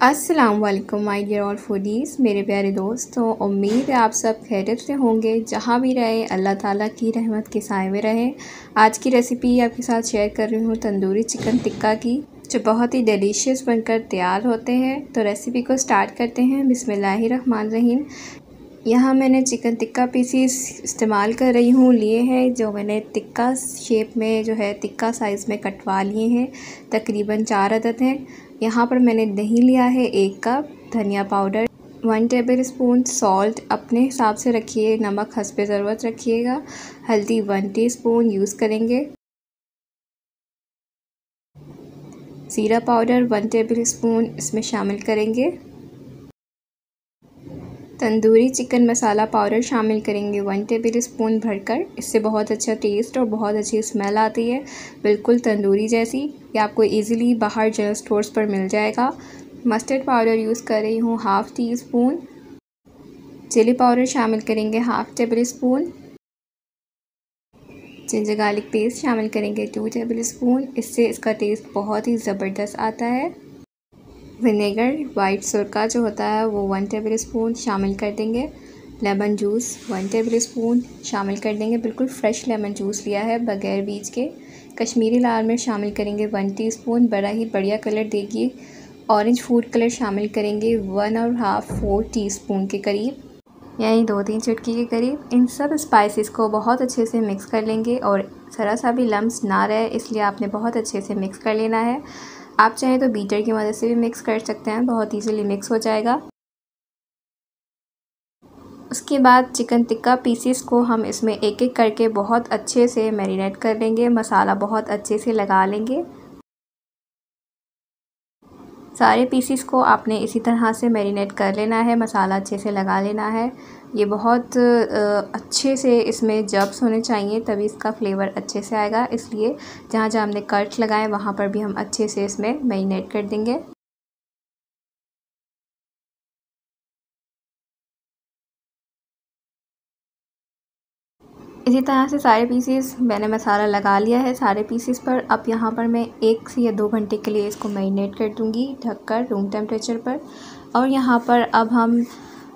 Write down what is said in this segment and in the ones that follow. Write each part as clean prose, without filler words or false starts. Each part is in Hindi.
अस्सलाम वालेकुम माय डियर ऑल फूडीज़, मेरे प्यारे दोस्तों। उम्मीद है आप सब खैरियत से होंगे। जहाँ भी रहे अल्लाह ताला की रहमत के साए में रहें। आज की रेसिपी आपके साथ शेयर कर रही हूँ तंदूरी चिकन टिक्का की, जो बहुत ही डिलीशियस बनकर तैयार होते हैं। तो रेसिपी को स्टार्ट करते हैं। बिस्मिल्लाहिर्रहमानिर्रहीम। यहाँ मैंने चिकन टिक्का पीसीस इस्तेमाल कर रही हूँ लिए हैं, जो मैंने टिक्का शेप में जो है टिक्का साइज़ में कटवा लिए हैं। तकरीबन 4 अदद हैं। यहाँ पर मैंने दही लिया है 1 कप, धनिया पाउडर 1 टेबल स्पून, सॉल्ट अपने हिसाब से रखिए, नमक हस्बे ज़रूरत रखिएगा, हल्दी 1 टीस्पून यूज़ करेंगे, ज़ीरा पाउडर 1 टेबल स्पून इसमें शामिल करेंगे, तंदूरी चिकन मसाला पाउडर शामिल करेंगे 1 टेबल स्पून भरकर। इससे बहुत अच्छा टेस्ट और बहुत अच्छी स्मेल आती है, बिल्कुल तंदूरी जैसी। ये आपको इजीली बाहर जनरल स्टोर्स पर मिल जाएगा। मस्टर्ड पाउडर यूज़ कर रही हूँ 1/2 टीस्पून। चिली पाउडर शामिल करेंगे 1/2 table spoon. Ginger garlic paste शामिल करेंगे 2 टेबल स्पून। इससे इसका टेस्ट बहुत ही ज़बरदस्त आता है। विनेगर वाइट सिरका जो होता है वो 1 टेबल स्पून शामिल कर देंगे। लेमन जूस 1 टेबल स्पून शामिल कर देंगे, बिल्कुल फ़्रेश लेमन जूस लिया है बग़ैर बीज के। कश्मीरी लाल मिर्च शामिल करेंगे 1 टीस्पून, बड़ा ही बढ़िया कलर देगी। ऑरेंज फूड कलर शामिल करेंगे 1.5-4 टीस्पून के करीब, यानी 2-3 चुटकी के करीब। इन सब स्पाइसेस को बहुत अच्छे से मिक्स कर लेंगे और ज़रा सा भी लम्स ना रहे, इसलिए आपने बहुत अच्छे से मिक्स कर लेना है। आप चाहें तो बीटर की मदद से भी मिक्स कर सकते हैं, बहुत इजीली मिक्स हो जाएगा। उसके बाद चिकन टिक्का पीसीस को हम इसमें एक एक करके बहुत अच्छे से मैरिनेट कर लेंगे, मसाला बहुत अच्छे से लगा लेंगे। सारे पीसीस को आपने इसी तरह से मैरिनेट कर लेना है, मसाला अच्छे से लगा लेना है। ये बहुत अच्छे से इसमें जब्स होने चाहिए, तभी इसका फ्लेवर अच्छे से आएगा। इसलिए जहाँ जहाँ हमने कट लगाए वहाँ पर भी हम अच्छे से इसमें मैरिनेट कर देंगे। इसी तरह से सारे पीसेस मैंने मसाला लगा लिया है सारे पीसेस पर। अब यहाँ पर मैं 1 से या 2 घंटे के लिए इसको मैरिनेट कर दूँगी ढककर रूम टेम्परेचर पर। और यहाँ पर अब हम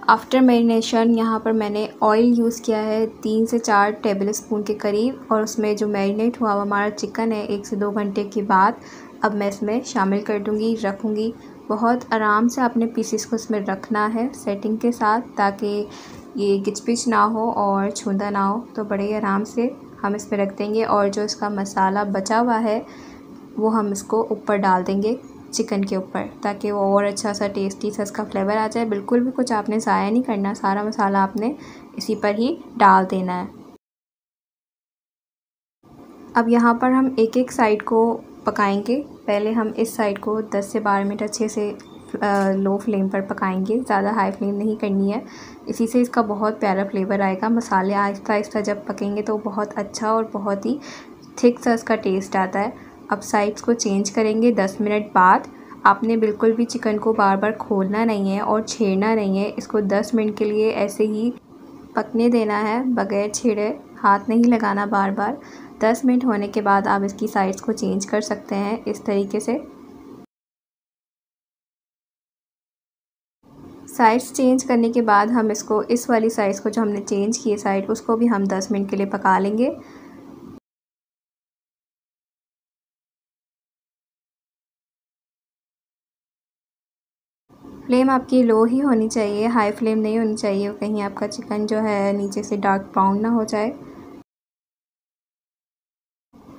आफ्टर मैरिनेशन यहाँ पर मैंने ऑयल यूज़ किया है 3 से 4 टेबल स्पून के करीब, और उसमें जो मैरिनेट हुआ हमारा चिकन है 1 से 2 घंटे के बाद अब मैं इसमें शामिल कर दूँगी, रखूँगी। बहुत आराम से अपने पीसेस को इसमें रखना है सेटिंग के साथ, ताकि ये गिचपिच ना हो और छूंदा ना हो। तो बड़े ही आराम से हम इस पर रख देंगे, और जो इसका मसाला बचा हुआ है वो हम इसको ऊपर डाल देंगे चिकन के ऊपर, ताकि वो और अच्छा सा टेस्टी सा इसका फ्लेवर आ जाए। बिल्कुल भी कुछ आपने ज़ाया नहीं करना, सारा मसाला आपने इसी पर ही डाल देना है। अब यहाँ पर हम एक एक साइड को पकाएंगे। पहले हम इस साइड को 10 से 12 मिनट अच्छे से लो फ्लेम पर पकाएंगे, ज़्यादा हाई फ्लेम नहीं करनी है। इसी से इसका बहुत प्यारा फ्लेवर आएगा। मसाले आहिस्ता आहिस्ता जब पकेंगे तो बहुत अच्छा और बहुत ही थिक सा इसका टेस्ट आता है। अब साइड्स को चेंज करेंगे 10 मिनट बाद। आपने बिल्कुल भी चिकन को बार बार खोलना नहीं है और छेड़ना नहीं है। इसको 10 मिनट के लिए ऐसे ही पकने देना है बग़ैर छेड़े, हाथ नहीं लगाना बार बार। 10 मिनट होने के बाद आप इसकी साइड्स को चेंज कर सकते हैं इस तरीके से। साइड्स चेंज करने के बाद हम इसको इस वाली साइड्स को जो हमने चेंज किए साइड, उसको भी हम 10 मिनट के लिए पका लेंगे। फ्लेम आपकी लो ही होनी चाहिए, हाई फ्लेम नहीं होनी चाहिए, कहीं आपका चिकन जो है नीचे से डार्क ब्राउन ना हो जाए।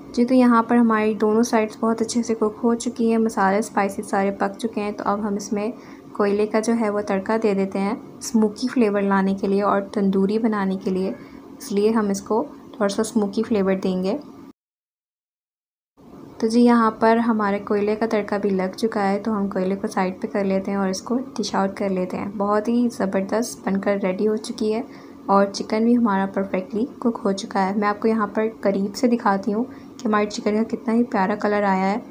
जी, तो यहाँ पर हमारी दोनों साइड्स बहुत अच्छे से कुक हो चुकी हैं, मसाले स्पाइसेस सारे पक चुके हैं। तो अब हम इसमें कोयले का जो है वो तड़का दे देते हैं, स्मोकी फ्लेवर लाने के लिए और तंदूरी बनाने के लिए। इसलिए हम इसको थोड़ा सा स्मोकी फ्लेवर देंगे। तो जी, यहाँ पर हमारे कोयले का तड़का भी लग चुका है, तो हम कोयले को साइड पे कर लेते हैं और इसको डिश आउट कर लेते हैं। बहुत ही ज़बरदस्त बनकर रेडी हो चुकी है और चिकन भी हमारा परफेक्टली कुक हो चुका है। मैं आपको यहाँ पर करीब से दिखाती हूँ कि हमारे चिकन का कितना ही प्यारा कलर आया है।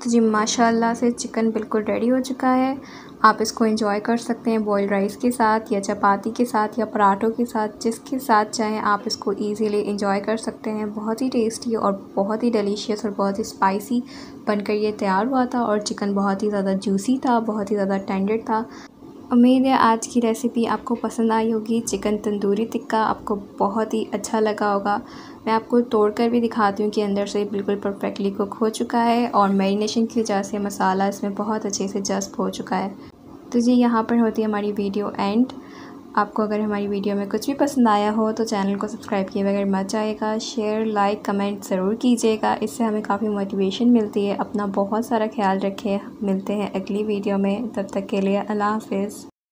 तो जी माशाल्लाह से चिकन बिल्कुल रेडी हो चुका है। आप इसको एंजॉय कर सकते हैं बॉइल्ड राइस के साथ या चपाती के साथ या पराठों के साथ, जिसके साथ चाहें आप इसको इजीली एंजॉय कर सकते हैं। बहुत ही टेस्टी और बहुत ही डिलीशियस और बहुत ही स्पाइसी बनकर ये तैयार हुआ था और चिकन बहुत ही ज़्यादा जूसी था, बहुत ही ज़्यादा टेंडर था। उम्मीद है आज की रेसिपी आपको पसंद आई होगी। चिकन तंदूरी टिक्का आपको बहुत ही अच्छा लगा होगा। मैं आपको तोड़कर भी दिखाती हूँ कि अंदर से बिल्कुल परफेक्टली कुक हो चुका है और मैरिनेशन की वजह से मसाला इसमें बहुत अच्छे से जस्ट हो चुका है। तो जी यहाँ पर होती है हमारी वीडियो एंड। आपको अगर हमारी वीडियो में कुछ भी पसंद आया हो तो चैनल को सब्सक्राइब किए बगैर मत जाइएगा। शेयर लाइक कमेंट ज़रूर कीजिएगा, इससे हमें काफ़ी मोटिवेशन मिलती है। अपना बहुत सारा ख्याल रखें, मिलते हैं अगली वीडियो में, तब तक के लिए अल्लाह हाफ़िज़।